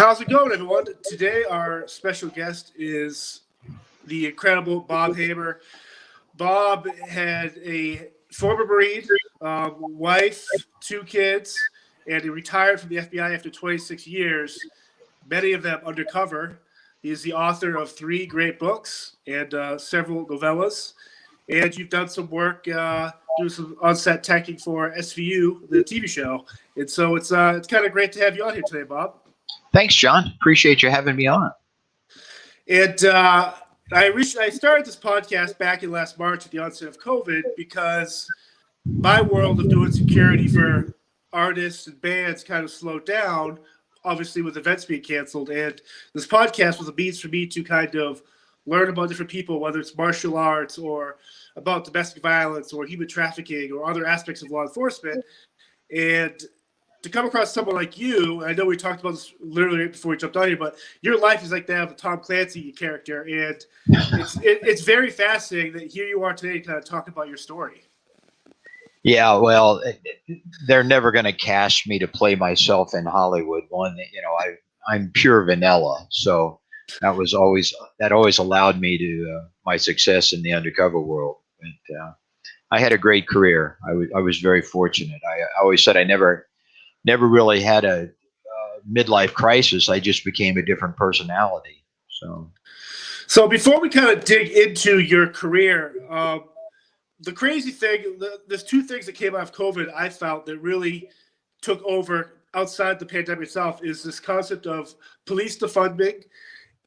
How's it going, everyone? Today, our special guest is the incredible Bob Haber. Bob had a former Marine, wife, two kids, and he retired from the FBI after 26 years, many of them undercover. He is the author of three great books and several novellas. And you've done some work doing some on-set teching for SVU, the TV show. And so it's kind of great to have you on here today, Bob. Thanks, John. Appreciate you having me on. And I started this podcast back in last March at the onset of COVID because my world of doing security for artists and bands kind of slowed down, obviously with events being canceled. And this podcast was a means for me to kind of learn about different people, whether it's martial arts or about domestic violence or human trafficking or other aspects of law enforcement. And to come across someone like you, I know we talked about this literally right before we jumped on here, but your life is like that of a Tom Clancy character, and it's very fascinating that here you are today to kind of talk about your story. Yeah, well, they're never going to cast me to play myself in Hollywood. I'm pure vanilla, so that always allowed me to my success in the undercover world. And I had a great career. I was very fortunate. I always said I never really had a midlife crisis. I just became a different personality. So before we kind of dig into your career, the crazy thing, there's two things that came out of COVID I felt that really took over outside the pandemic itself is this concept of police defunding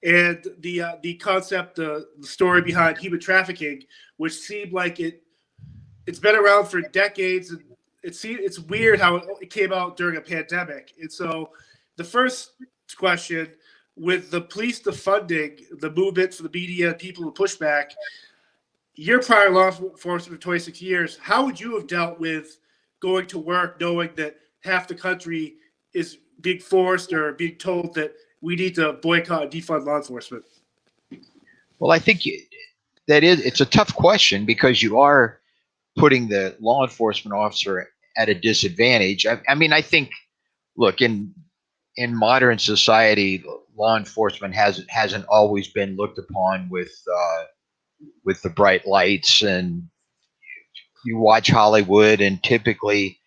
and the concept, the story behind human trafficking, which seemed like it's been around for decades. And it's weird how it came out during a pandemic. And so the first question, with the police defunding, the movement for the media, people who push back, your prior law enforcement for 26 years, how would you have dealt with going to work knowing that half the country is being forced or being told that we need to boycott and defund law enforcement? Well, I think it's a tough question because you are putting the law enforcement officer at a disadvantage. I think, look, in modern society, law enforcement hasn't always been looked upon with the bright lights. And you watch Hollywood, and typically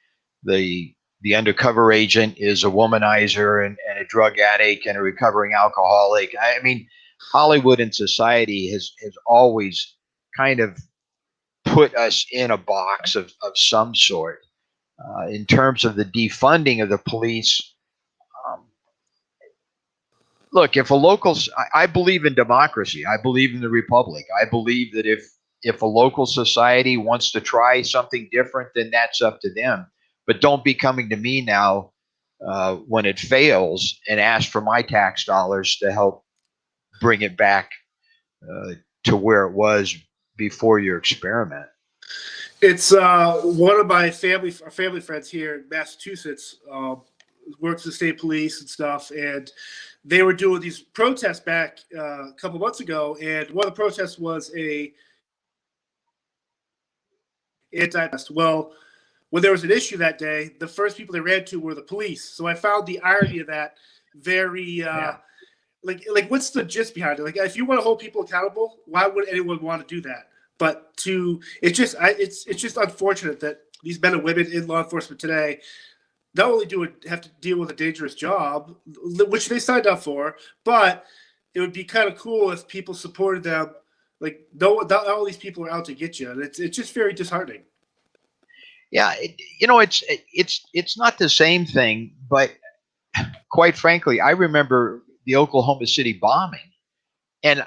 the undercover agent is a womanizer and a drug addict and a recovering alcoholic. I mean, Hollywood and society has always kind of put us in a box of some sort. In terms of the defunding of the police, look, if a local, I believe in democracy. I believe in the republic. I believe that if a local society wants to try something different, then that's up to them. But don't be coming to me now when it fails and ask for my tax dollars to help bring it back to where it was before your experiment. It's one of my family friends here in Massachusetts works in the state police and stuff, and they were doing these protests back a couple months ago, and one of the protests was a anti-vest. Well, when there was an issue that day, the first people they ran to were the police. So I found the irony of that very like what's the gist behind it? Like, if you want to hold people accountable, why would anyone want to do that? But it's just unfortunate that these men and women in law enforcement today not only have to deal with a dangerous job, which they signed up for, but it would be kind of cool if people supported them. Like, not all these people are out to get you, and it's just very disheartening. Yeah, it's not the same thing, but quite frankly, I remember the Oklahoma City bombing, and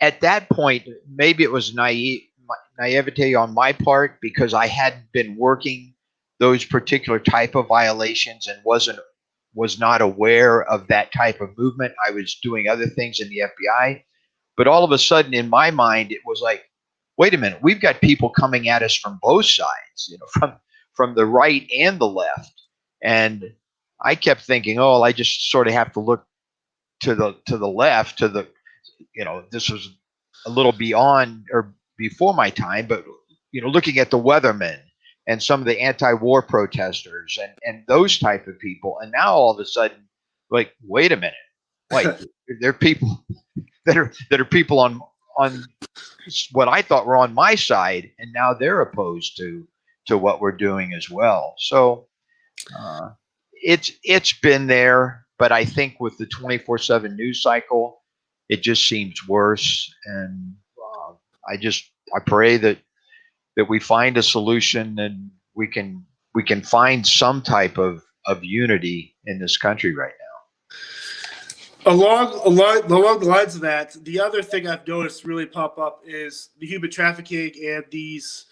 at that point, maybe it was naivete on my part because I hadn't been working those particular type of violations and was not aware of that type of movement. I was doing other things in the FBI, but all of a sudden in my mind, it was like, wait a minute, we've got people coming at us from both sides, from the right and the left. And I kept thinking, oh, I just sort of have to look to the left, this was a little beyond or before my time, but looking at the weathermen and some of the anti-war protesters and those type of people. And now all of a sudden like, wait a minute, wait, there are people that are people on what I thought were on my side, and now they're opposed to what we're doing as well. So uh, it's been there, but I think with the 24/7 news cycle, it just seems worse. And I just I pray that we find a solution and we can find some type of unity in this country right now. Along the lines of that, the other thing I've noticed really pop up is the human trafficking and these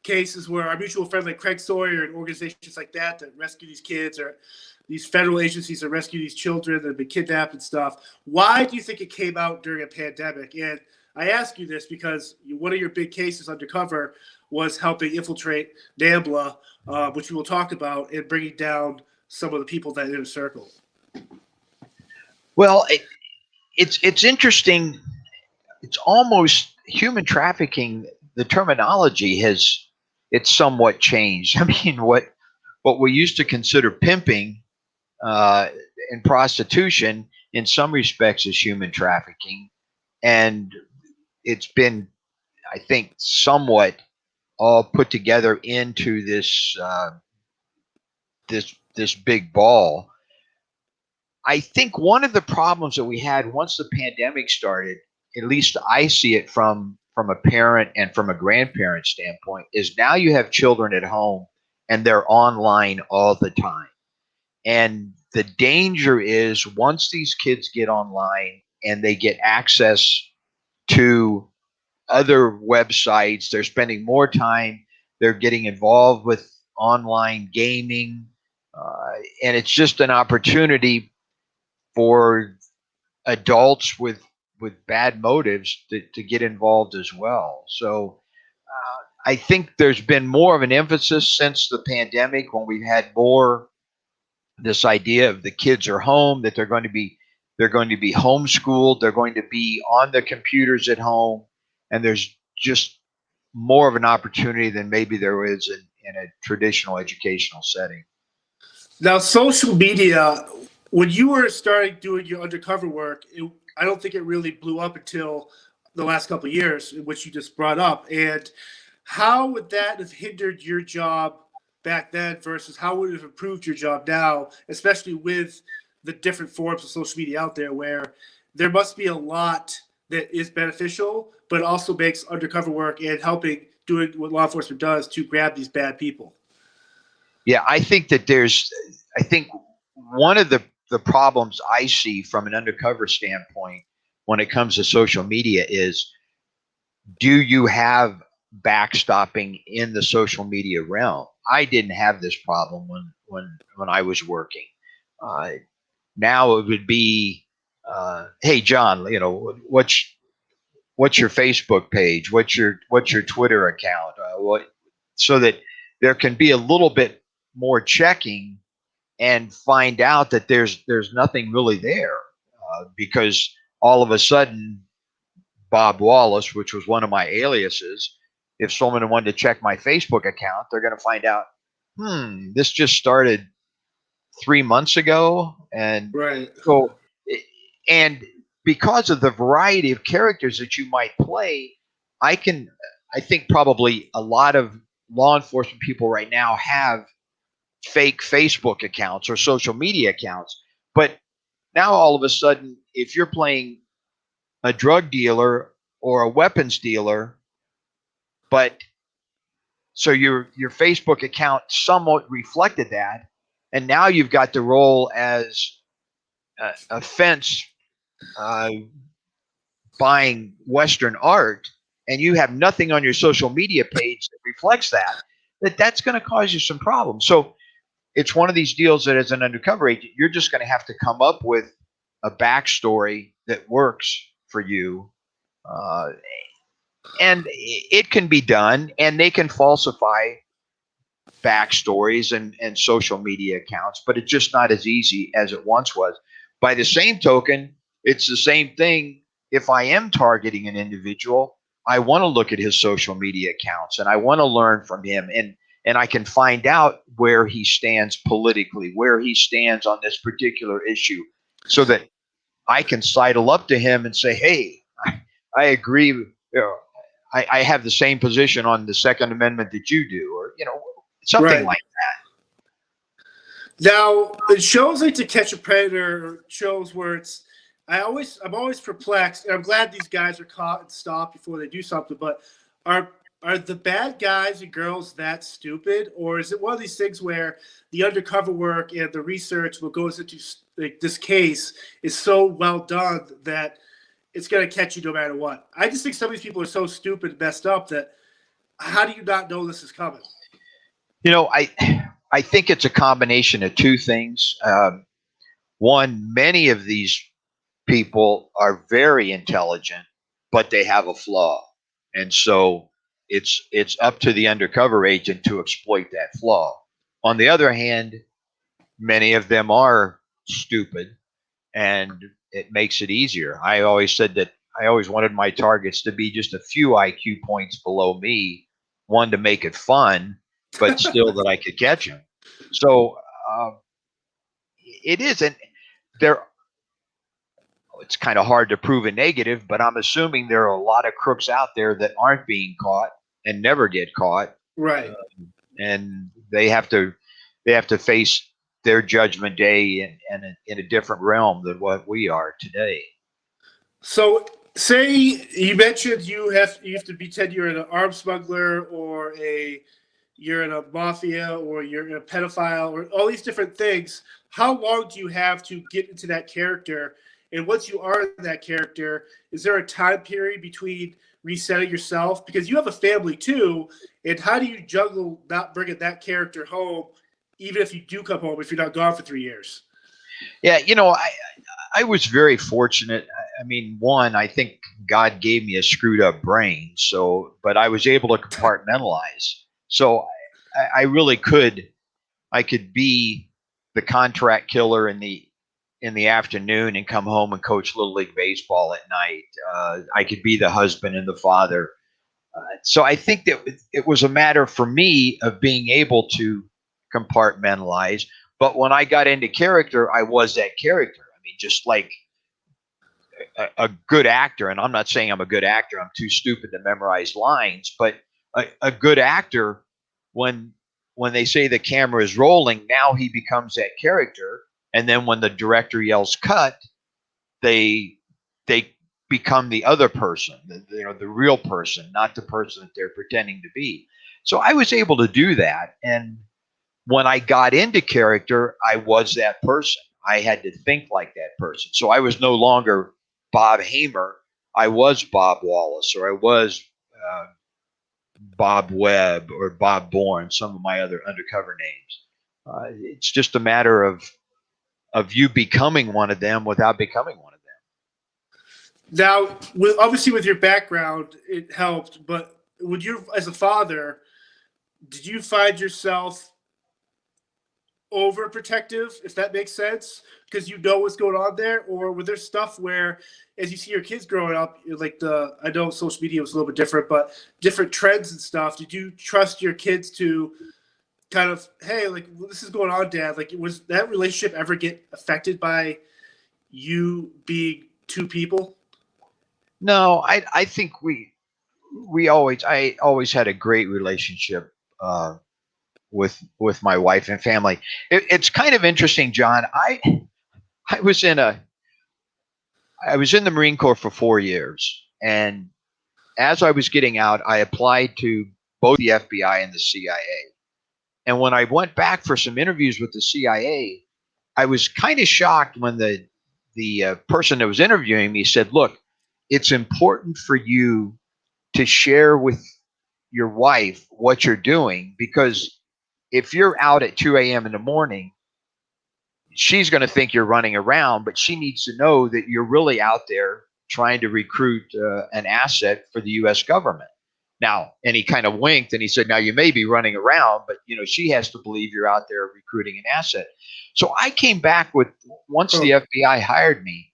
cases where our mutual friend like Craig Sawyer and organizations like that rescue these kids, or these federal agencies that rescue these children that have been kidnapped and stuff. Why do you think it came out during a pandemic? And I ask you this because one of your big cases undercover was helping infiltrate NAMBLA, which we will talk about, and bringing down some of the people that inner circle. Well, it's interesting. It's almost human trafficking. The terminology has it's somewhat changed. I mean, what we used to consider pimping uh, and prostitution in some respects is human trafficking, and it's been, I think, somewhat all put together into this big ball. I think one of the problems that we had once the pandemic started, at least I see it from a parent and from a grandparent standpoint, is now you have children at home and they're online all the time. And the danger is once these kids get online and they get access to other websites, they're spending more time, they're getting involved with online gaming, and it's just an opportunity for adults with bad motives to get involved as well. So I think there's been more of an emphasis since the pandemic when we've had more this idea of the kids are home, that they're going to be homeschooled, they're going to be on the computers at home, and there's just more of an opportunity than maybe there is in a traditional educational setting. Now, social media, when you were starting doing your undercover work, I don't think it really blew up until the last couple of years, which you just brought up. And how would that have hindered your job back then versus how would it have improved your job now, especially with the different forms of social media out there, where there must be a lot that is beneficial, but also makes undercover work and helping doing what law enforcement does to grab these bad people? Yeah, I think that I think one of the problems I see from an undercover standpoint when it comes to social media is, do you have backstopping in the social media realm? I didn't have this problem when I was working. Uh, Now it would be, hey John, what's your Facebook page? What's your Twitter account? So that there can be a little bit more checking and find out that there's nothing really there, because all of a sudden Bob Wallace, which was one of my aliases, if someone wanted to check my Facebook account, they're going to find out, this just started 3 months ago, and Right. so and because of the variety of characters that you might play, I can I think probably a lot of law enforcement people right now have fake Facebook accounts or social media accounts. But now all of a sudden, if you're playing a drug dealer or a weapons dealer, but so your Facebook account somewhat reflected that, and now you've got the role as a fence uh, buying Western art, and you have nothing on your social media page that reflects that's going to cause you some problems. So it's one of these deals that as an undercover agent, you're just going to have to come up with a backstory that works for you. Uh, and it can be done, and they can falsify backstories and social media accounts, but it's just not as easy as it once was. By the same token, it's the same thing. If I am targeting an individual, I want to look at his social media accounts and I want to learn from him, and I can find out where he stands politically, where he stands on this particular issue. so that I can sidle up to him and say, "Hey, I agree. I have the same position on the Second Amendment that you do," or something Right. like. Now, in shows like To Catch a Predator, or shows where I'm always perplexed, and I'm glad these guys are caught and stopped before they do something. But are are the bad guys and girls that stupid, or is it one of these things where the undercover work and the research what goes into like this case is so well done that it's going to catch you no matter what? I just think some of these people are so stupid and messed up that how do you not know this is coming? You know, I think it's a combination of two things. One, many of these people are very intelligent, but they have a flaw, and so it's up to the undercover agent to exploit that flaw. On the other hand, many of them are stupid, and it makes it easier. I always said that I always wanted my targets to be just a few IQ points below me, one to make it fun, but still that I could catch them. So uh, it is, and there it's kind of hard to prove a negative, but I'm assuming there are a lot of crooks out there that aren't being caught and never get caught, Right. and they have to face their judgment day in a different realm than what we are today. So, say you mentioned you have to pretend you're an arms smuggler or you're in a mafia or you're in a pedophile or all these different things. How long do you have to get into that character? And once you are in that character, is there a time period between resetting yourself because you have a family too? And how do you juggle not bringing that character home, even if you do come home if you're not gone for 3 years? Yeah, I was very fortunate. I mean, one, I think God gave me a screwed up brain, but I was able to compartmentalize. So I really could. I could be the contract killer in the afternoon and come home and coach little league baseball at night. I could be the husband and the father. So I think that it was a matter for me of being able to compartmentalize. But when I got into character, I was that character. I mean, just like a good actor, and I'm not saying I'm a good actor. I'm too stupid to memorize lines, but a good actor, when when they say the camera is rolling, now he becomes that character. And then when the director yells cut, they they become the other person, the real person, not the person that they're pretending to be. So I was able to do that, and when I got into character, I was that person. I had to think like that person. So I was no longer Bob Hamer. I was Bob Wallace, or I was uh, Bob Webb, or Bob Bourne, some of my other undercover names. It's just a matter of you becoming one of them without becoming one of them. Now, obviously with your background, it helped. But would you, as a father, did you find yourself overprotective, if that makes sense, because you know what's going on there, or were there stuff where, as you see your kids growing up, like I know social media was a little bit different, but different trends and stuff. Did you trust your kids to kind of, hey, like this is going on, Dad? Like, was that relationship ever get affected by you being two people? No, I think I always had a great relationship with my wife and family. It's kind of interesting, John. I was in a I was in the Marine Corps for 4 years, and as I was getting out, I applied to both the FBI and the CIA. And when I went back for some interviews with the CIA, I was kind of shocked when the person that was interviewing me said, "Look, it's important for you to share with your wife what you're doing, because if you're out at 2 a.m. in the morning, she's going to think you're running around, but she needs to know that you're really out there trying to recruit an asset for the U.S. government." Now, and he kind of winked and he said, "Now you may be running around, but she has to believe you're out there recruiting an asset." So I came back with once the Oh, FBI hired me,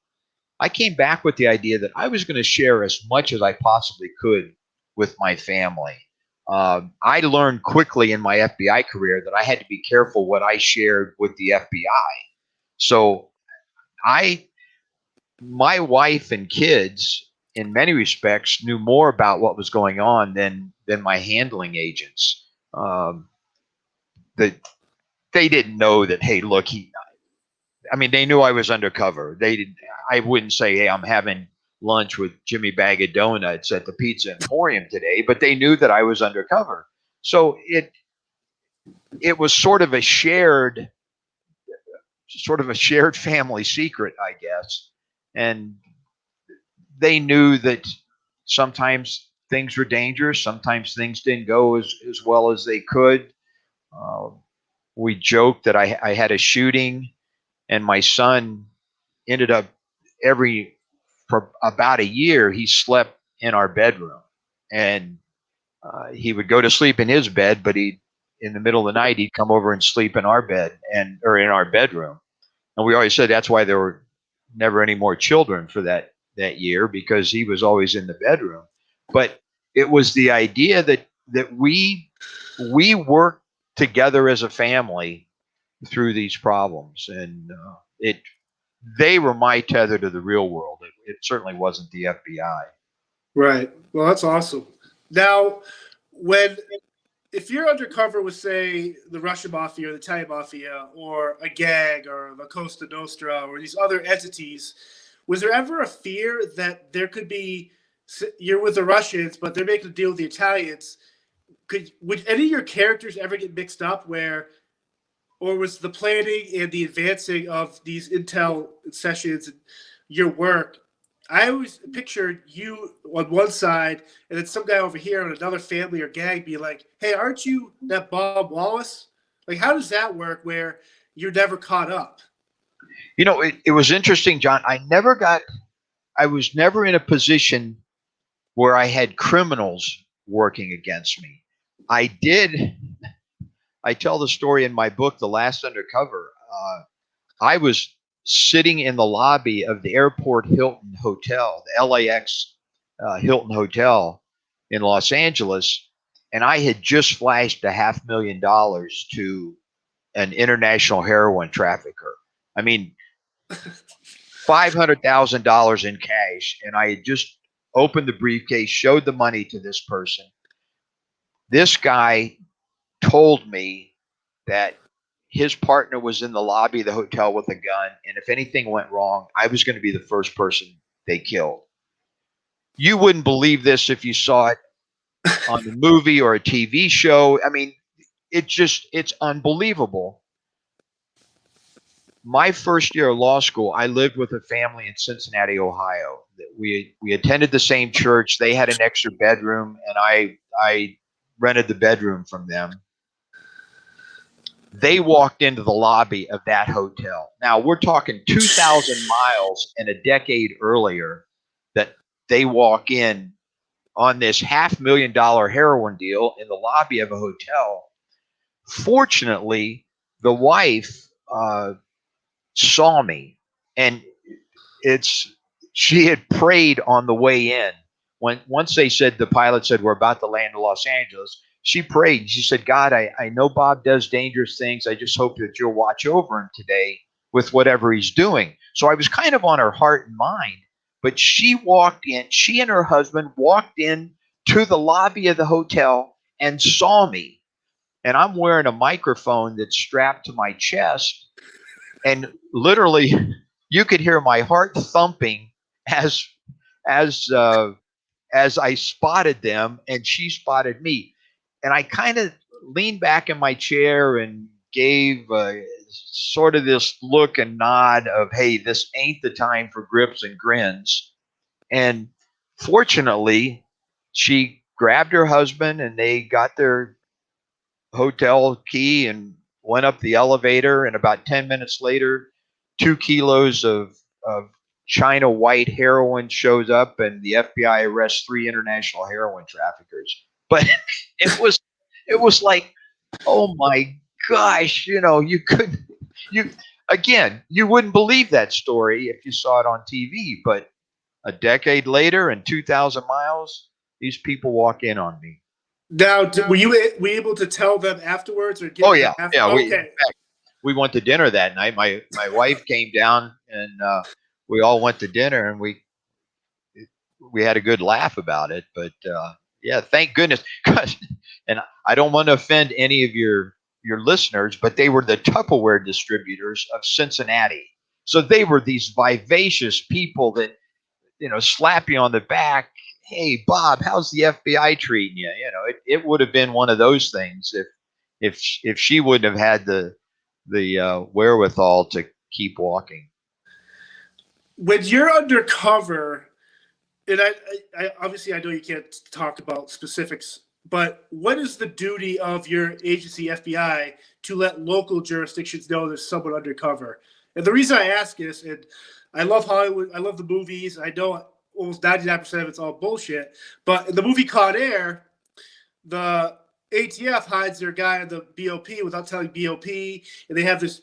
I came back with the idea that I was going to share as much as I possibly could with my family. I learned quickly in my FBI career that I had to be careful what I shared with the FBI. So my wife and kids, in many respects, knew more about what was going on than my handling agents. That they didn't know that. Hey, look, I mean, they knew I was undercover. They didn't. I wouldn't say, hey, I'm having lunch with Jimmy Bag of Donuts at the Pizza Emporium today, but they knew that I was undercover. So it was sort of a shared family secret, I guess. And they knew that sometimes things were dangerous, sometimes things didn't go as well as they could. Uh, we joked that I had a shooting, and my son ended up for about a year, he slept in our bedroom. And he would go to sleep in his bed, but in the middle of the night, he'd come over and sleep in our bed or in our bedroom. And we always said that's why there were never any more children for that year, because he was always in the bedroom. But it was the idea that we worked together as a family through these problems, and they were my tether to the real world. It certainly wasn't the FBI. Right. Well, that's awesome. Now, if you're undercover with, say, the Russian mafia or the Italian mafia or a gang or the Costa Nostra or these other entities, was there ever a fear that there could be, you're with the Russians, but they're making a deal with the Italians? Would any of your characters ever get mixed up or was the planning and the advancing of these intel sessions and your work? I always pictured you on one side and then some guy over here on another family or gang be like, hey, aren't you that Bob Wallace? Like, how does that work where you're never caught up? It was interesting, John. I was never in a position where I had criminals working against me. I tell the story in my book, The Last Undercover. I was sitting in the lobby of the Airport Hilton Hotel, the LAX Hilton Hotel in Los Angeles, and I had just flashed $500,000 to an international heroin trafficker. I mean, $500,000 in cash, and I had just opened the briefcase, showed the money to this person. This guy told me that his partner was in the lobby of the hotel with a gun, and if anything went wrong, I was going to be the first person they killed. You wouldn't believe this if you saw it on a movie or a TV show. I mean, it's unbelievable. My first year of law school, I lived with a family in Cincinnati, Ohio. We attended the same church. They had an extra bedroom, and I rented the bedroom from them. They walked into the lobby of that hotel. Now we're talking 2,000 miles and a decade earlier that they walk in on this $500,000 heroin deal in the lobby of a hotel. Fortunately, the wife saw me, and she had prayed on the way in. Once the pilot said we're about to land in Los Angeles, she prayed. She said, God, I know Bob does dangerous things. I just hope that you'll watch over him today with whatever he's doing. So I was kind of on her heart and mind. But she and her husband walked in to the lobby of the hotel and saw me. And I'm wearing a microphone that's strapped to my chest. And literally, you could hear my heart thumping as as uh, as I spotted them, and she spotted me. And I kind of leaned back in my chair and gave sort of this look and nod of, "Hey, this ain't the time for grips and grins." And fortunately, she grabbed her husband, and they got their hotel key and went up the elevator. And about 10 minutes later, 2 kilos of China white heroin shows up, and the FBI arrests 3 international heroin traffickers. But it was like, oh my gosh, you again, you wouldn't believe that story if you saw it on TV. But a decade later and 2,000 miles, these people walk in on me. Now, were you able to tell them afterwards or get Oh them yeah, after? yeah. Okay. we went to dinner that night. My wife came down, and we all went to dinner, and we had a good laugh about it. But yeah, thank goodness. And I don't want to offend any of your listeners, but they were the Tupperware distributors of Cincinnati. So they were these vivacious people that, slap you on the back. Hey, Bob, how's the FBI treating you? It would have been one of those things if she wouldn't have had the wherewithal to keep walking. When you're undercover, and I obviously I know you can't talk about specifics, but what is the duty of your agency, FBI, to let local jurisdictions know there's someone undercover? And the reason I ask is, and I love Hollywood, I love the movies. I know almost 99% of it's all bullshit, but in the movie Con Air, the ATF hides their guy on the BOP without telling BOP, and they have this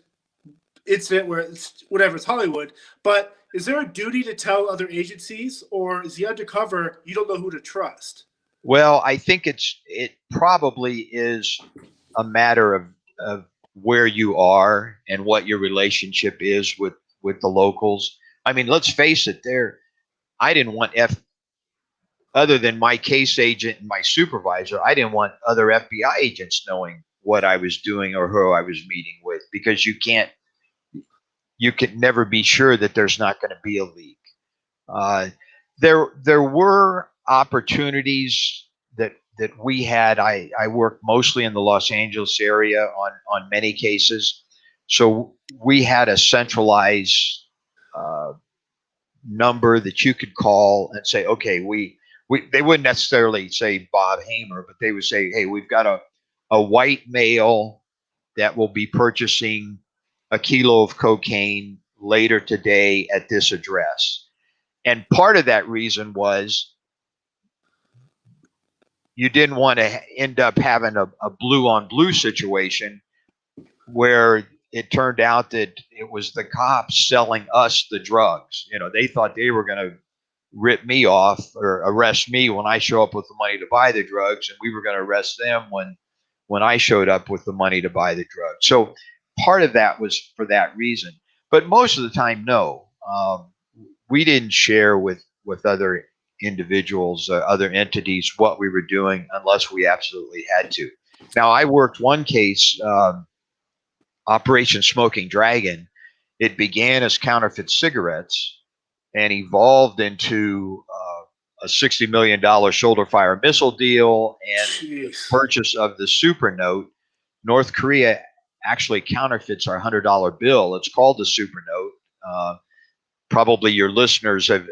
incident where it's whatever, it's Hollywood. But is there a duty to tell other agencies, or is he undercover? You don't know who to trust. Well, I think it probably is a matter of where you are and what your relationship is with the locals. I mean, let's face it, I didn't want other than my case agent and my supervisor, I didn't want other FBI agents knowing what I was doing or who I was meeting with, because you can never be sure that there's not going to be a leak. Uh, there were opportunities that we had. I worked mostly in the Los Angeles area on many cases, so we had a centralized uh, number that you could call and say, okay, they wouldn't necessarily say Bob Hamer, but they would say, hey, we've got a white male that will be purchasing a kilo of cocaine later today at this address. And part of that reason was you didn't want to end up having a blue on blue situation where it turned out that it was the cops selling us the drugs. They thought they were going to rip me off or arrest me when I show up with the money to buy the drugs, and we were going to arrest them when I showed up with the money to buy the drugs. So part of that was for that reason, but most of the time, no. We didn't share with other individuals, other entities, what we were doing unless we absolutely had to. Now, I worked one case, Operation Smoking Dragon. It began as counterfeit cigarettes and evolved into a $60 million shoulder fire missile deal and the Jeez. purchase of the super note. North Korea actually counterfeits our $100 bill. It's called the super note. Probably your listeners have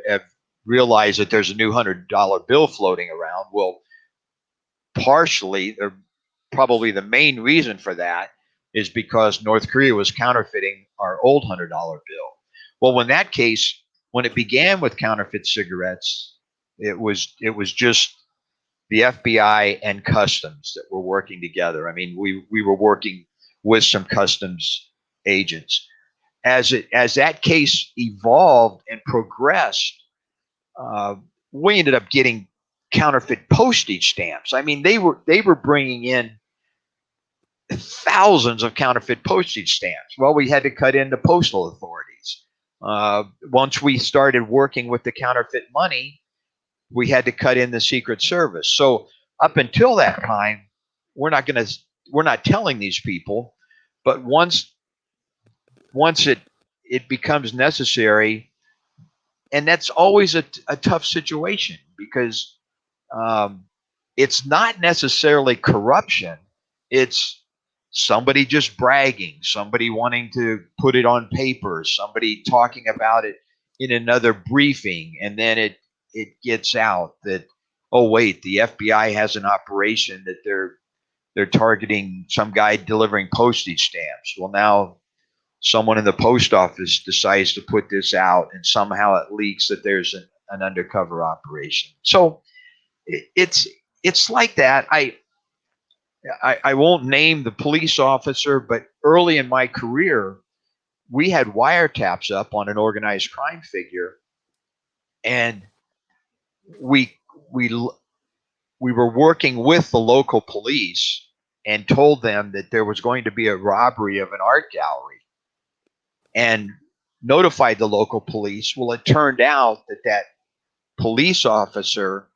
realized that there's a new $100 bill floating around. Well, partially, or probably the main reason for that is because North Korea was counterfeiting our old $100 bill. Well, when it began with counterfeit cigarettes, it was just the FBI and customs that were working together. I mean, we were working with some customs agents. As that case evolved and progressed, uh, we ended up getting counterfeit postage stamps. I mean, they were bringing in thousands of counterfeit postage stamps. Well, we had to cut into postal authorities. Once we started working with the counterfeit money, we had to cut in the Secret Service. So up until that time, we're not telling these people, but once it becomes necessary, and that's always a tough situation because um, it's not necessarily corruption. It's somebody just bragging, somebody wanting to put it on paper, somebody talking about it in another briefing, and then it gets out that, oh wait, the FBI has an operation that they're targeting some guy delivering postage stamps. Well, now someone in the post office decides to put this out, and somehow it leaks that there's an undercover operation. So it's like that. I won't name the police officer, but early in my career, we had wiretaps up on an organized crime figure, and we we we were working with the local police, and told them that there was going to be a robbery of an art gallery and notified the local police. Well, it turned out that that police officer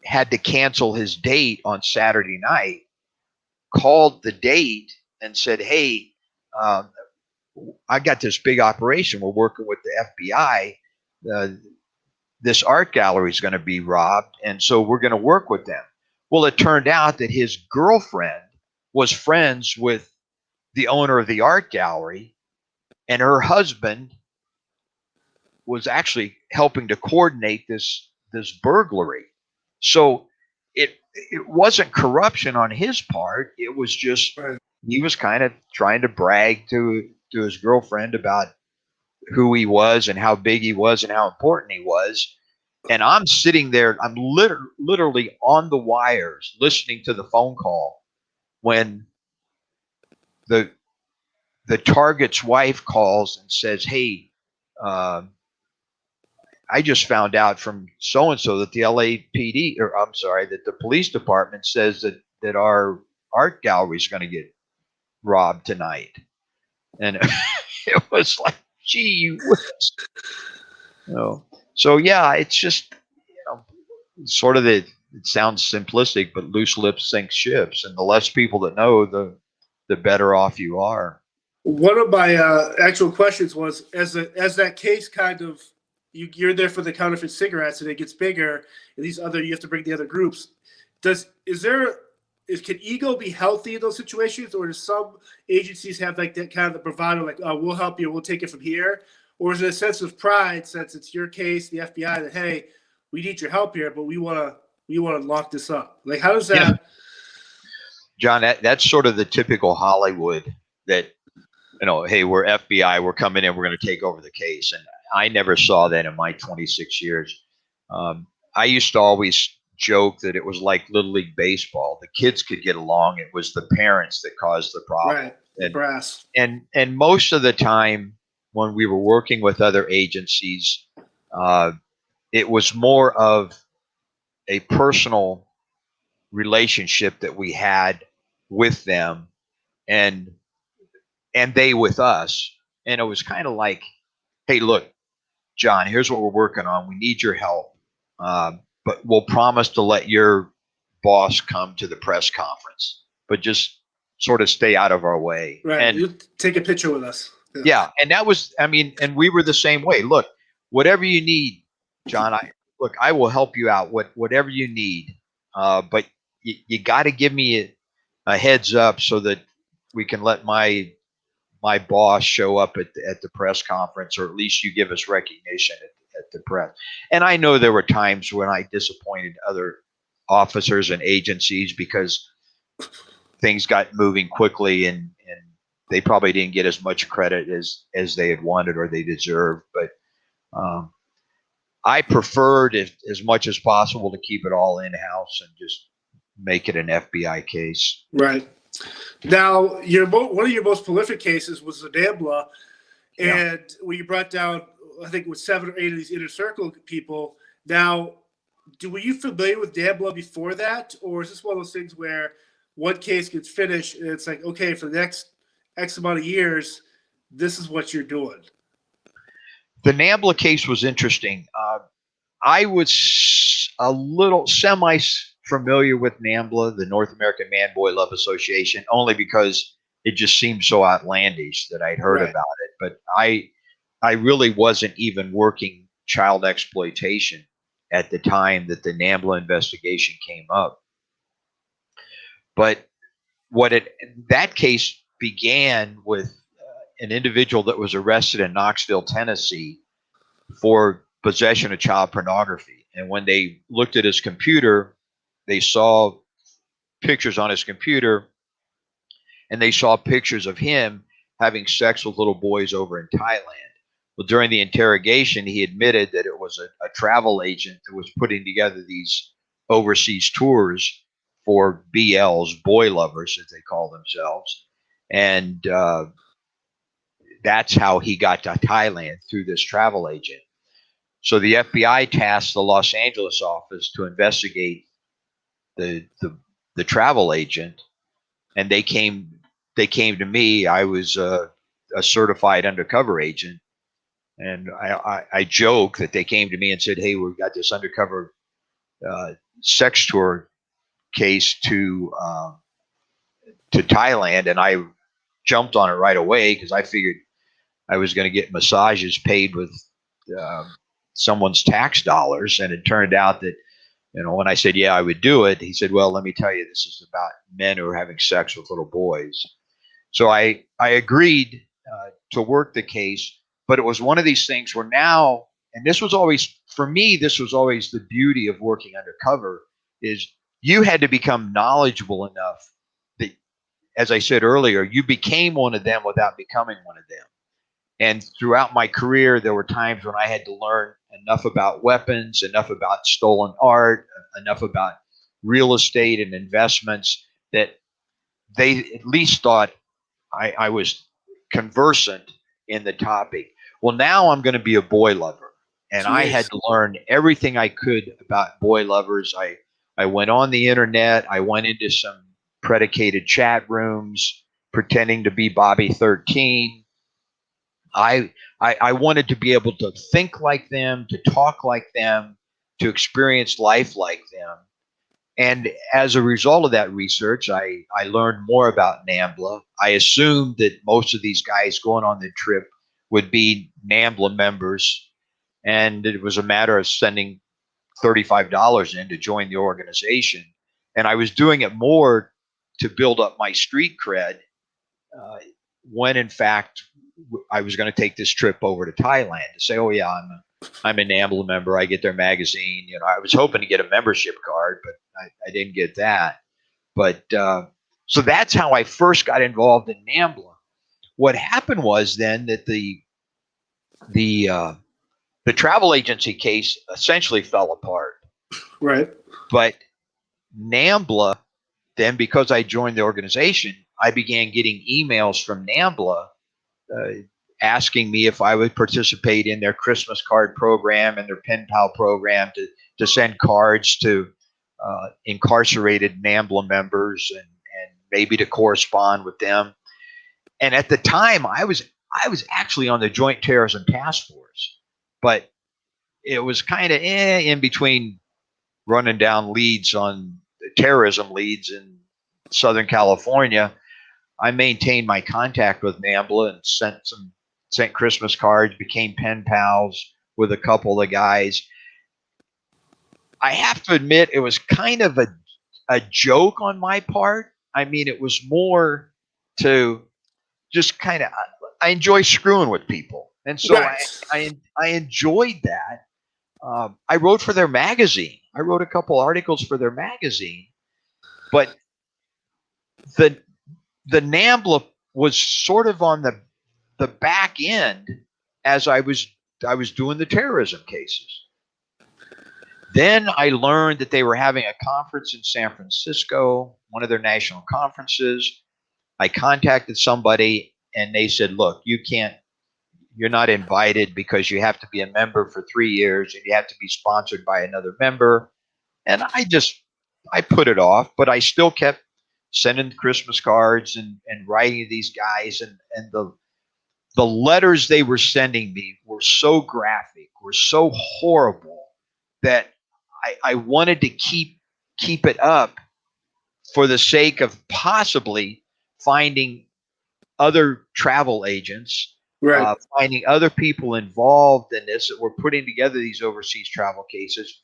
had to cancel his date on Saturday night, called the date and said, hey, um, I got this big operation. We're working with the FBI. Uh, this art gallery is going to be robbed, and so we're going to work with them. Well, it turned out that his girlfriend was friends with the owner of the art gallery, and her husband was actually helping to coordinate this burglary. So it wasn't corruption on his part. It was just Right. he was kind of trying to brag to his girlfriend about who he was and how big he was and how important he was. And I'm sitting there, I'm literally on the wires listening to the phone call when the the target's wife calls and says, "Hey, uh, I just found out from so and so that the LAPD, or I'm sorry, that the police department says that our art gallery is going to get robbed tonight." And it was like, gee whiz. So yeah, it's just sort of the. It sounds simplistic, but loose lips sink ships, and the less people that know, the better off you are. One of my actual questions was, as that case kind of, you're there for the counterfeit cigarettes, and it gets bigger, and these other, you have to bring the other groups. Can ego be healthy in those situations, or does some agencies have like that kind of the bravado, like, oh, we'll help you, we'll take it from here, or is it a sense of pride since it's your case, the FBI, that hey, we need your help here, but we want to lock this up. Like, how does that? Yeah. John, that's sort of the typical Hollywood that, hey, we're FBI, we're coming in, we're going to take over the case. And I never saw that in my 26 years. I used to always joke that it was like Little League Baseball. The kids could get along. It was the parents that caused the problem. Right, the brass. And most of the time when we were working with other agencies, it was more of a personal relationship that we had with them and they with us. And it was kind of like, hey, look, John, here's what we're working on. We need your help. But we'll promise to let your boss come to the press conference, but just sort of stay out of our way. Right. And You take a picture with us. yeah, and that was, I mean, and we were the same way. Look, whatever you need, John, I will help you out. Whatever you need. But you got to give me a heads up so that we can let my boss show up at the press conference, or at least you give us recognition at the press. And I know there were times when I disappointed other officers and agencies because things got moving quickly and they probably didn't get as much credit as they had wanted or they deserved. But I preferred, as much as possible, to keep it all in house and just make it an FBI case. Right. Now, one of your most prolific cases was the NAMBLA, and where you brought down, I think it was 7 or 8 of these inner circle people. Now, were you familiar with NAMBLA before that, or is this one of those things where one case gets finished and it's like, okay, for the next X amount of years, this is what you're doing? The NAMBLA case was interesting. I was a little semi familiar with NAMBLA, the North American Man Boy Love Association, only because it just seemed so outlandish that I'd heard about it. But I really wasn't even working child exploitation at the time that the NAMBLA investigation came up. But that case began with an individual that was arrested in Knoxville, Tennessee, for possession of child pornography. And when they looked at his computer, they saw pictures on his computer, and they saw pictures of him having sex with little boys over in Thailand. Well, during the interrogation, he admitted that it was a travel agent that was putting together these overseas tours for BLs, boy lovers, as they call themselves. And that's how he got to Thailand, through this travel agent. So the FBI tasked the Los Angeles office to investigate the travel agent, and they came to me. I was a certified undercover agent, and I joke that they came to me and said, "Hey, we've got this undercover sex tour case to Thailand," and I jumped on it right away because I figured I was going to get massages paid with uh, someone's tax dollars. And it turned out that, when I said, yeah, I would do it, he said, well, let me tell you, this is about men who are having sex with little boys. So I agreed to work the case, but it was one of these things where now, and this was always, for me, this was always the beauty of working undercover, is you had to become knowledgeable enough that, as I said earlier, you became one of them without becoming one of them. And throughout my career, there were times when I had to learn enough about weapons, enough about stolen art, enough about real estate and investments that they at least thought I was conversant in the topic. Well, now I'm going to be a boy lover, and I had Jeez. to learn everything I could about boy lovers. I went on the internet. I went into some predicated chat rooms pretending to be Bobby 13. I wanted to be able to think like them, to talk like them, to experience life like them. And as a result of that research, I learned more about NAMBLA. I assumed that most of these guys going on the trip would be NAMBLA members, and it was a matter of sending $35 in to join the organization. And I was doing it more to build up my street cred, uh, when in fact I was going to take this trip over to Thailand to say, oh yeah, I'm a NAMBLA member. I get their magazine. I was hoping to get a membership card, but I didn't get that. But so that's how I first got involved in NAMBLA. What happened was then that the uh, the travel agency case essentially fell apart. Right. But NAMBLA, then, because I joined the organization, I began getting emails from NAMBLA uh, asking me if I would participate in their Christmas card program and their pen pal program to send cards to incarcerated NAMBLA members and maybe to correspond with them. And at the time, I was actually on the Joint Terrorism Task Force, but it was kind of in between running down leads on terrorism leads in Southern California. I maintained my contact with NAMBLA and sent Christmas cards, became pen pals with a couple of guys. I have to admit, it was kind of a joke on my part. I mean, it was more to just kind of, I enjoy screwing with people. And so Right. I enjoyed that. I wrote for their magazine. I wrote a couple articles for their magazine, but the the NAMBLA was sort of on the back end as I was doing the terrorism cases. Then I learned that they were having a conference in San Francisco, one of their national conferences. I contacted somebody and they said, "Look, you're not invited because you have to be a member for 3 years and you have to be sponsored by another member." And I put it off, but I still kept sending Christmas cards and writing to these guys, and the letters they were sending me were so graphic, were so horrible that I wanted to keep it up for the sake of possibly finding other travel agents, Right. finding other people involved in this that were putting together these overseas travel cases.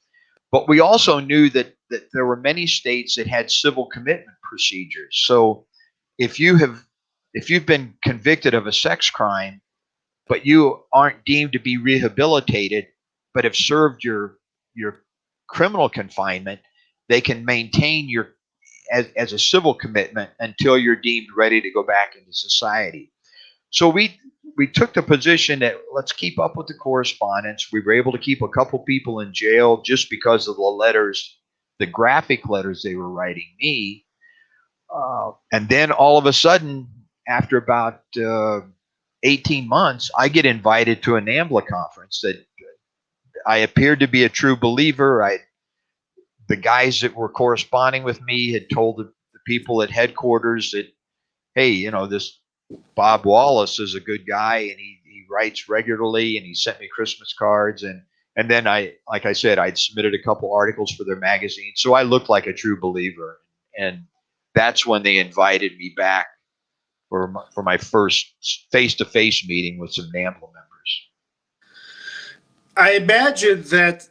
But we also knew that there were many states that had civil commitment procedures. So if you have if you've been convicted of a sex crime, but you aren't deemed to be rehabilitated, but have served your criminal confinement, they can maintain your as a civil commitment until you're deemed ready to go back into society. So we took the position that let's keep up with the correspondence. We were able to keep a couple people in jail just because of the letters, the graphic letters they were writing me. And then all of a sudden, after about 18 months, I get invited to a NAMBLA conference that I appeared to be a true believer. The guys that were corresponding with me had told the people at headquarters that, hey, this Bob Wallace is a good guy, and he writes regularly, and he sent me Christmas cards, and then like I said, I'd submitted a couple articles for their magazine, so I looked like a true believer, and that's when they invited me back for my first face-to-face meeting with some NAMBLA members. I imagine that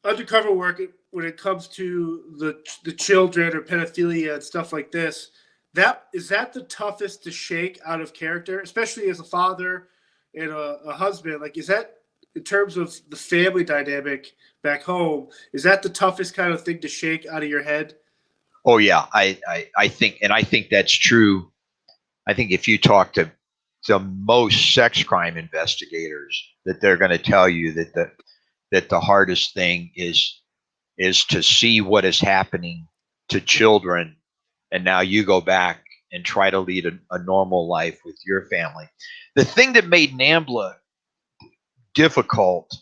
undercover work, when it comes to the children or pedophilia and stuff like this, that the toughest to shake out of character, especially as a father and a husband. Like, is that, in terms of the family dynamic back home, is that the toughest kind of thing to shake out of your head? Oh yeah, I think that's true. I think if you talk to most sex crime investigators, that they're going to tell you that the hardest thing is to see what is happening to children, and now you go back and try to lead a normal life with your family. The thing that made NAMBLA difficult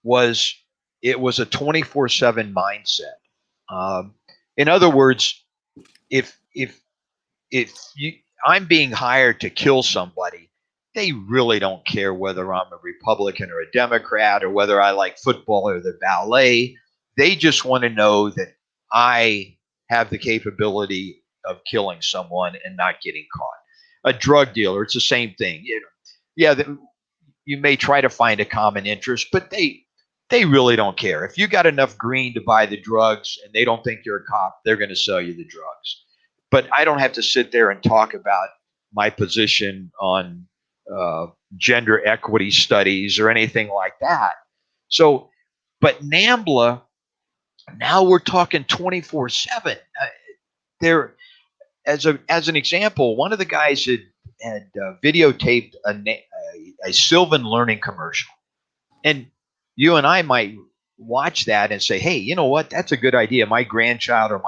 was it was a 24/7 mindset. In other words, if you, I'm being hired to kill somebody, they really don't care whether I'm a Republican or a Democrat or whether I like football or the ballet. They just want to know that I have the capability of killing someone and not getting caught. A drug dealer, it's the same thing. Yeah, you may try to find a common interest, but they really don't care. If you got enough green to buy the drugs and they don't think you're a cop, they're going to sell you the drugs. But I don't have to sit there and talk about my position on gender equity studies or anything like that. So, but NAMBLA, now we're talking 24/7. There, as an example, one of the guys had videotaped a Sylvan Learning commercial, and you and I might watch that and say, hey, you know what? That's a good idea. My grandchild or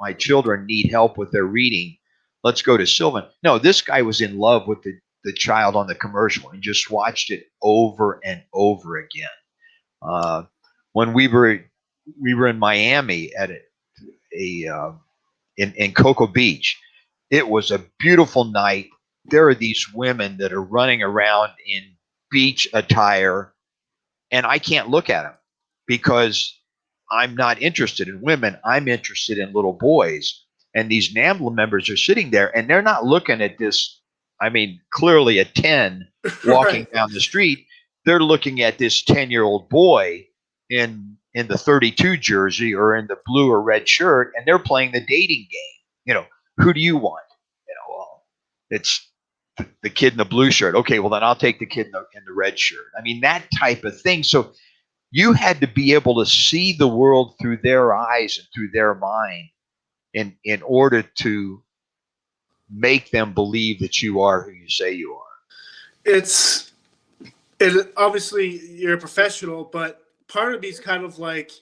my children need help with their reading. Let's go to Sylvan. No, this guy was in love with the child on the commercial and just watched it over and over again. When we were in Miami at in Cocoa Beach, it was a beautiful night. There are these women that are running around in beach attire, and I can't look at them because I'm not interested in women. I'm interested in little boys. And these NAMBLA members are sitting there, and they're not looking at this. I mean, clearly a 10 walking Right. down the street. They're looking at this 10-year-old boy in the 32 jersey or in the blue or red shirt, and they're playing the dating game. Who do you want? Well, it's the kid in the blue shirt. Okay, well then I'll take the kid in the red shirt. I mean, that type of thing. So you had to be able to see the world through their eyes and through their mind in order to make them believe that you are who you say you are. It's and obviously you're a professional, but part of me is kind of like,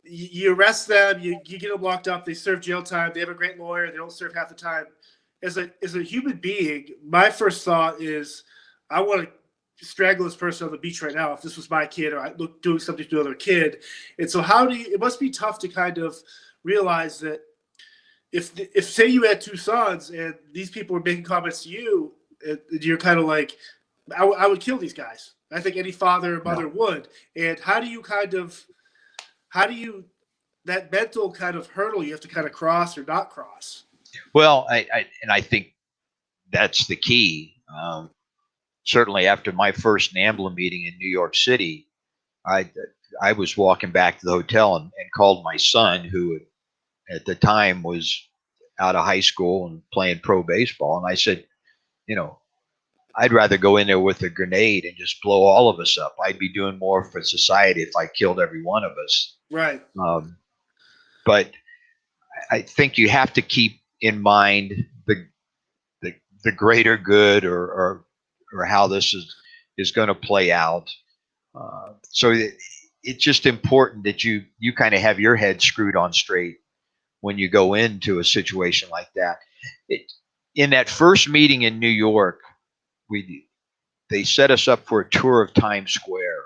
you arrest them, you get them locked up, they serve jail time, they have a great lawyer, they don't serve half the time. As a human being, my first thought is, I want to strangle this person on the beach right now if this was my kid, or I look doing something to another kid. And so it must be tough to kind of realize that if say you had two sons and these people were making comments to you, and you're kind of like, I would kill these guys. I think any father or mother would. And how do you that mental kind of hurdle you have to kind of cross or not cross? Well, I think that's the key. Certainly, after my first NAMBLA meeting in New York City, I was walking back to the hotel and called my son, who at the time was out of high school and playing pro baseball, and I said, I'd rather go in there with a grenade and just blow all of us up. I'd be doing more for society if I killed every one of us. Right. But I think you have to keep in mind the greater good or how this is going to play out. So it's just important that you kind of have your head screwed on straight when you go into a situation like that. In that first meeting in New York, they set us up for a tour of Times Square.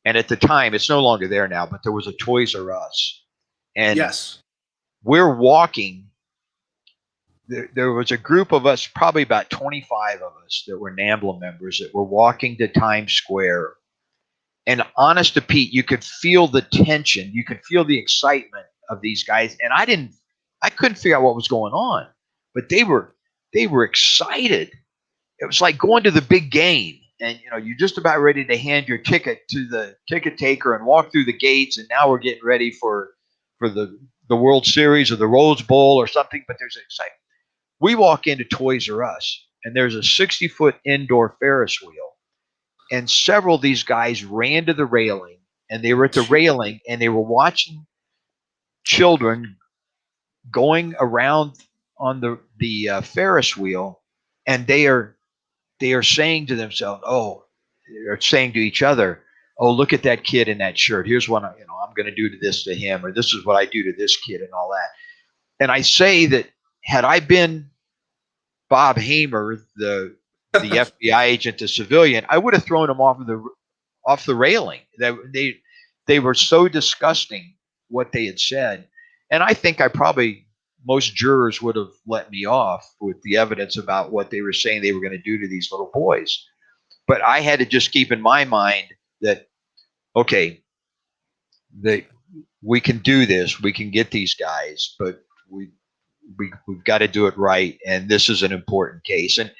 And at the time, it's no longer there now, but there was a Toys R Us. And yes, we're walking there was a group of us, probably about 25 of us, that were NAMBLA members that were walking to Times Square. And honest to Pete, you could feel the tension, you could feel the excitement of these guys. And I couldn't figure out what was going on, but they were excited. It was like going to the big game, and you're just about ready to hand your ticket to the ticket taker and walk through the gates, and now we're getting ready for the World Series or the Rose Bowl or something. But there's excitement. We walk into Toys R Us, and there's a 60-foot indoor Ferris wheel, and several of these guys ran to the railing, and they were at the railing, and they were watching children going around on the Ferris wheel, and they are saying to themselves, oh, they're saying to each other, oh, look at that kid in that shirt. Here's what I'm going to do to this to him, or this is what I do to this kid, and all that. And I say that had I been Bob Hamer, the FBI agent, the civilian, I would have thrown him off the railing. They were so disgusting what they had said, and I think most jurors would have let me off with the evidence about what they were saying they were going to do to these little boys. But I had to just keep in my mind that, okay, that we can do this, we can get these guys, but we've got to do it right, and this is an important case. And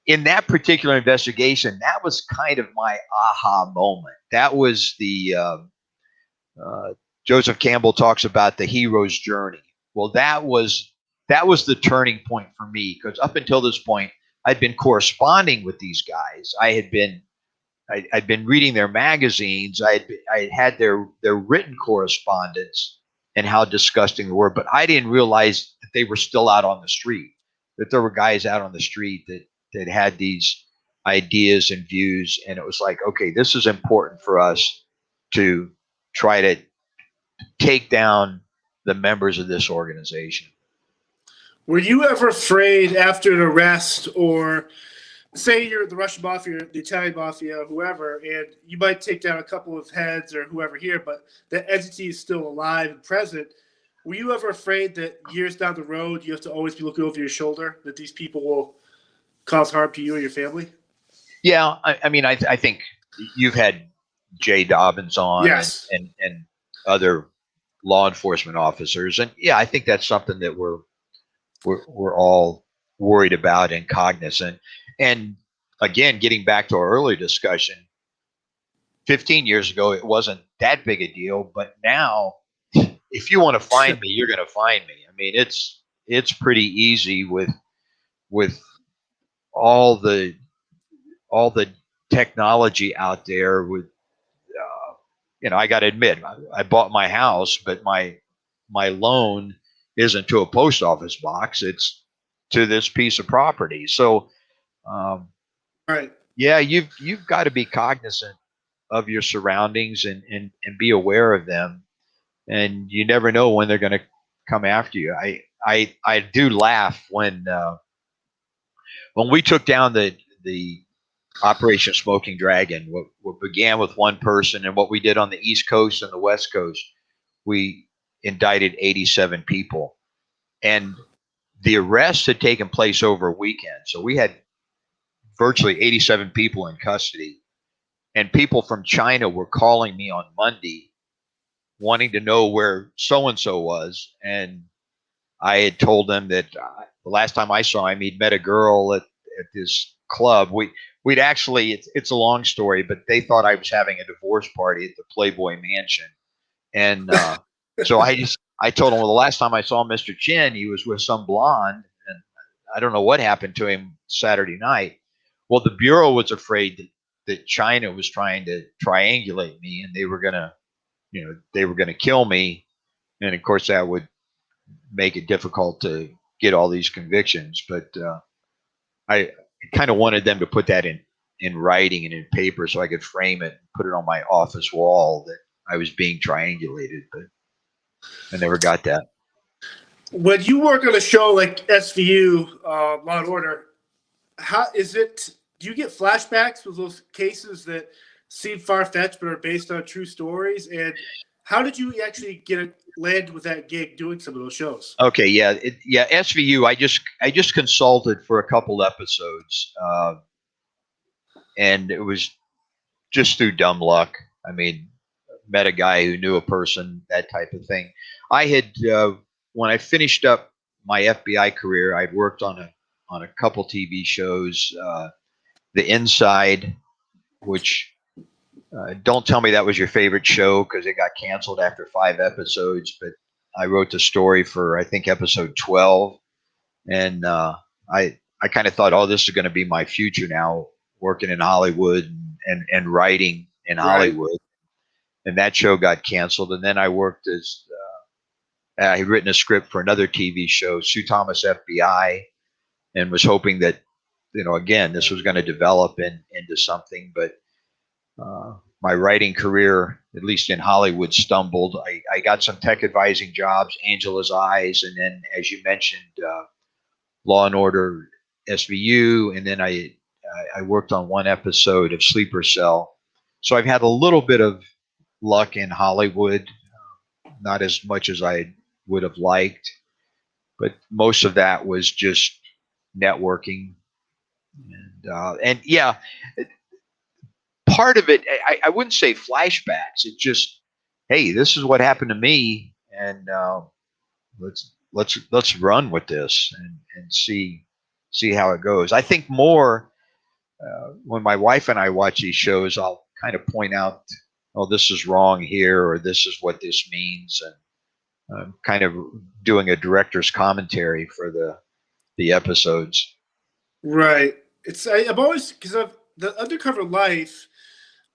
in that particular investigation, that was kind of my aha moment. That was the Joseph Campbell talks about the hero's journey. Well, that was the turning point for me, because up until this point, I'd been corresponding with these guys. I'd been reading their magazines. I had their written correspondence and how disgusting they were, but I didn't realize that they were still out on the street. That there were guys out on the street that had these ideas and views, and it was like, okay, this is important for us to try to take down the members of this organization. Were you ever afraid after an arrest, or say you're the Russian mafia, the Italian mafia, whoever, and you might take down a couple of heads or whoever here, but that entity is still alive and present? Were you ever afraid that years down the road you have to always be looking over your shoulder, that these people will cause harm to you or your family? Yeah, I mean, I think you've had Jay Dobbins on, yes, and other law enforcement officers, and yeah, I think that's something that we're all worried about and cognizant. And again, getting back to our earlier discussion, 15 years ago, it wasn't that big a deal, but now, if you want to find me, you're going to find me. I mean, it's pretty easy with all the technology out there. With I got to admit, I bought my house, but my loan isn't to a post office box; it's to this piece of property. So, right. yeah, you've got to be cognizant of your surroundings, and be aware of them. And you never know when they're going to come after you. I do laugh when we took down the Operation Smoking Dragon. What began with one person, and what we did on the East Coast and the West Coast, we indicted 87 people, and the arrests had taken place over a weekend. So we had virtually 87 people in custody, and people from China were calling me on Monday wanting to know where so and so was, and I had told them that the last time I saw him, he'd met a girl at this club. We'd actually, it's a long story, but they thought I was having a divorce party at the Playboy Mansion, and so I told him, well, the last time I saw Mr. Chin, he was with some blonde, and I don't know what happened to him Saturday night. Well, the bureau was afraid that China was trying to triangulate me, and they were gonna kill me, and of course that would make it difficult to get all these convictions. But I kind of wanted them to put that in writing and in paper so I could frame it and put it on my office wall that I was being triangulated, but I never got that. When you work on a show like SVU, Law and Order, how is it? Do you get flashbacks with those cases that seem far fetched but are based on true stories? And How did you actually land with that gig doing some of those shows? Okay, yeah, SVU. I just consulted for a couple episodes, and it was just through dumb luck. I mean, met a guy who knew a person, that type of thing. I had when I finished up my FBI career, I'd worked on a couple TV shows, The Inside, which don't tell me that was your favorite show because it got canceled after 5 episodes. But I wrote the story for I think episode 12, and I kind of thought, oh, this is going to be my future now, working in Hollywood and writing in Right. Hollywood. And that show got canceled. And then I worked as I had written a script for another TV show, Sue Thomas FBI, and was hoping that again this was going to develop into something. But my writing career, at least in Hollywood, stumbled. I got some tech advising jobs, Angela's Eyes, and then, as you mentioned, Law and Order SVU, and then I worked on one episode of Sleeper Cell. So I've had a little bit of luck in Hollywood, not as much as I would have liked, but most of that was just networking, and yeah, part of it, I wouldn't say flashbacks. It's just, hey, this is what happened to me, and let's run with this and see how it goes. I think more when my wife and I watch these shows, I'll kind of point out, oh, this is wrong here, or this is what this means, and I'm kind of doing a director's commentary for the episodes. Right. I'm always, because of the Undercover Life.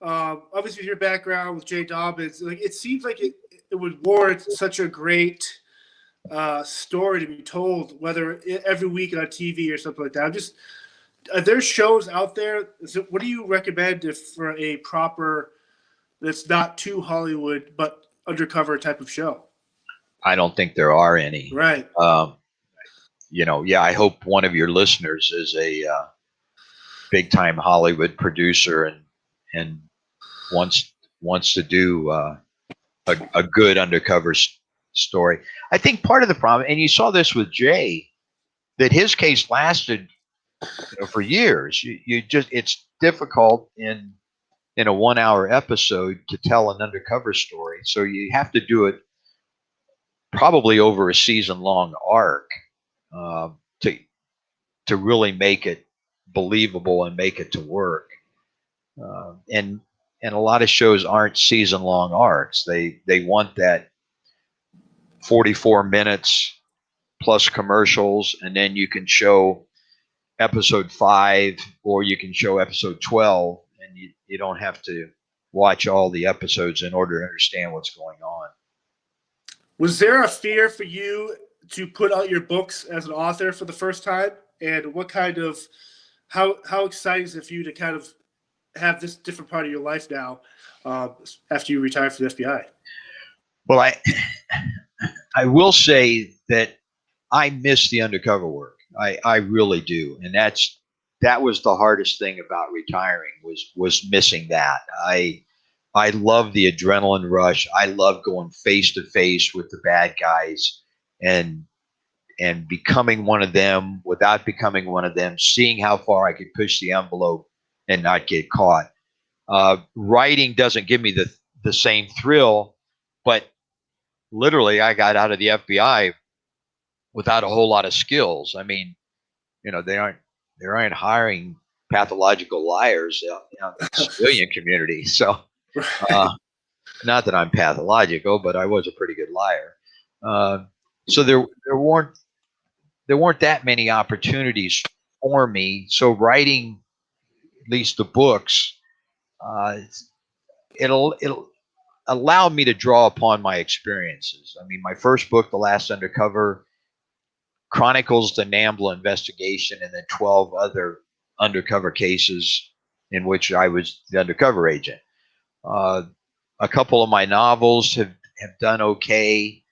Obviously, with your background with Jay Dobbins, like it seems like it would warrant such a great story to be told, whether every week on TV or something like that. I'm just, are there shows out there? What do you recommend for a proper, that's not too Hollywood but undercover type of show? I don't think there are any. Right. Yeah, I hope one of your listeners is a big time Hollywood producer and wants to do a good undercover story. I think part of the problem, and you saw this with Jay, that his case lasted for years. You just, it's difficult in a 1 hour episode to tell an undercover story, so you have to do it probably over a season long arc uh, to really make it believable and make it to work. And a lot of shows aren't season long arcs. They want that 44 minutes plus commercials, and then you can show episode 5 or you can show episode 12, and you don't have to watch all the episodes in order to understand what's going on. Was there a fear for you to put out your books as an author for the first time? And what kind of, how exciting is it for you to kind of have this different part of your life now after you retire from the FBI? Well, I will say that I miss the undercover work. I really do, and that was the hardest thing about retiring was missing that. I love the adrenaline rush. I love going face to face with the bad guys and becoming one of them without becoming one of them, seeing how far I could push the envelope and not get caught. Writing doesn't give me the same thrill, but literally I got out of the FBI without a whole lot of skills. I mean, they aren't hiring pathological liars out in the civilian community. So not that I'm pathological, but I was a pretty good liar. So there weren't that many opportunities for me. So writing, at least the books, it'll allow me to draw upon my experiences. I mean, my first book, The Last Undercover, chronicles the NAMBLA investigation and then 12 other undercover cases in which I was the undercover agent. A couple of my novels have done okay.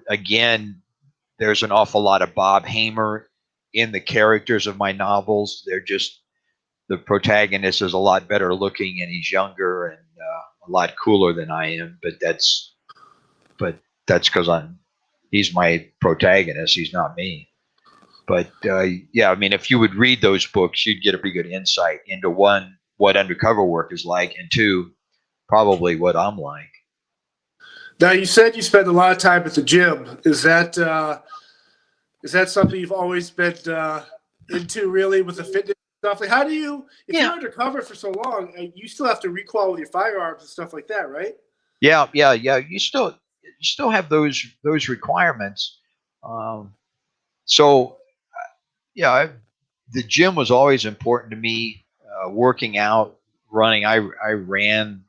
Again, there's an awful lot of Bob Hamer in the characters of my novels. They're just, the protagonist is a lot better looking and he's younger and a lot cooler than I am, but that's but that's because he's my protagonist. He's not me. But yeah, I mean, if you would read those books, you'd get a pretty good insight into one, what undercover work is like, and two, probably what I'm like. Now, you said you spend a lot of time at the gym. Is that something you've always been into, really, with the fitness stuff? Like, how do you, if you're undercover for so long, you still have to requal with your firearms and stuff like that, right? Yeah. You still have those requirements. So yeah, the gym was always important to me. Working out, running. I ran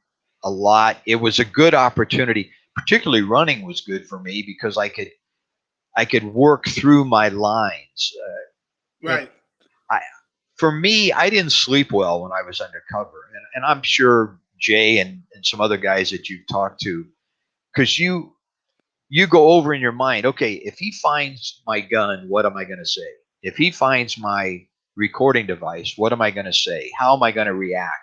a lot. It was a good opportunity. Particularly running was good for me because I could work through my lines. Right. For me, I didn't sleep well when I was undercover, and I'm sure Jay and some other guys that you've talked to, because you go over in your mind, okay, if he finds my gun, what am I going to say? If he finds my recording device, what am I going to say? How am I going to react?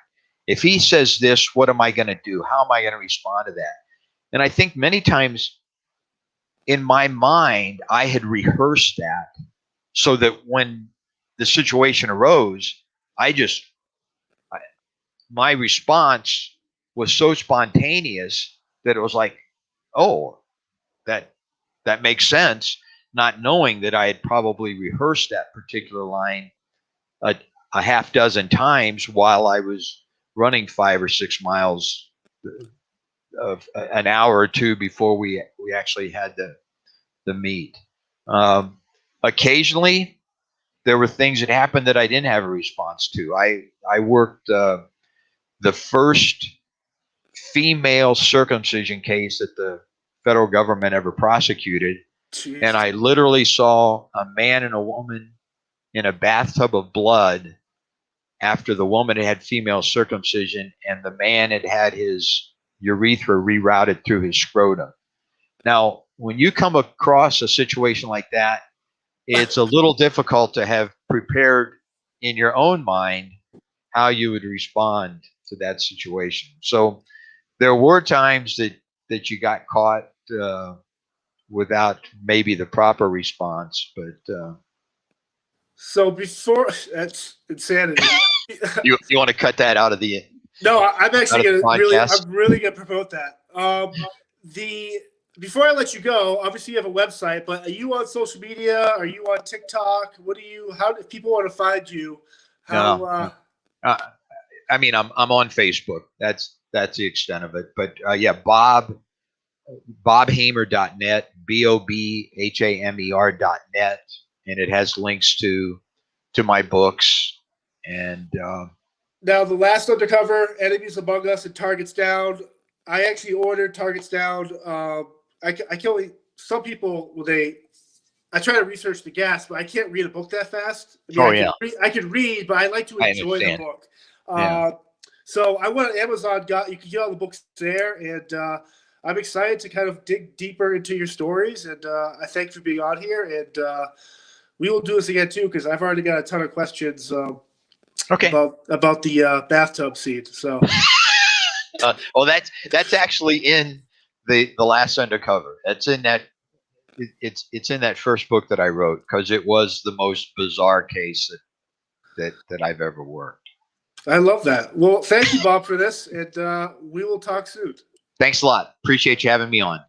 If he says this, what am I going to do? How am I going to respond to that? And I think many times in my mind, I had rehearsed that so that when the situation arose, my response was so spontaneous that it was like, oh, that makes sense, not knowing that I had probably rehearsed that particular line a half dozen times while I was running 5 or 6 miles of an hour or two before we actually had the meet. Occasionally, there were things that happened that I didn't have a response to. I worked the first female circumcision case that the federal government ever prosecuted. Jeez. And I literally saw a man and a woman in a bathtub of blood after the woman had female circumcision and the man had had his urethra rerouted through his scrotum. Now, when you come across a situation like that, it's a little difficult to have prepared in your own mind how you would respond to that situation. So there were times that you got caught without maybe the proper response, but so before, that's insanity. you want to cut that out of the No, I'm actually gonna podcast? I'm really gonna promote that. Before I let you go, obviously you have a website, but are you on social media? Are you on TikTok? How if people want to find you? How? No. I mean, I'm on Facebook. That's the extent of it. But yeah, bobhamer.net, BOBHAMER.net, and it has links to my books and Now, the last undercover, Enemies Among Us and Targets Down. I actually ordered Targets Down. I can only, some people, I try to research the gas, but I can't read a book that fast. I mean, I can read, but I like to enjoy the book. So I went on Amazon, you can get all the books there, and I'm excited to kind of dig deeper into your stories, and I thank you for being on here, and we will do this again too, because I've already got a ton of questions about the bathtub scene. So, well, that's actually in the last undercover. That's in that. It's in that first book that I wrote because it was the most bizarre case that I've ever worked. I love that. Well, thank you, Bob, for this, and we will talk soon. Thanks a lot. Appreciate you having me on.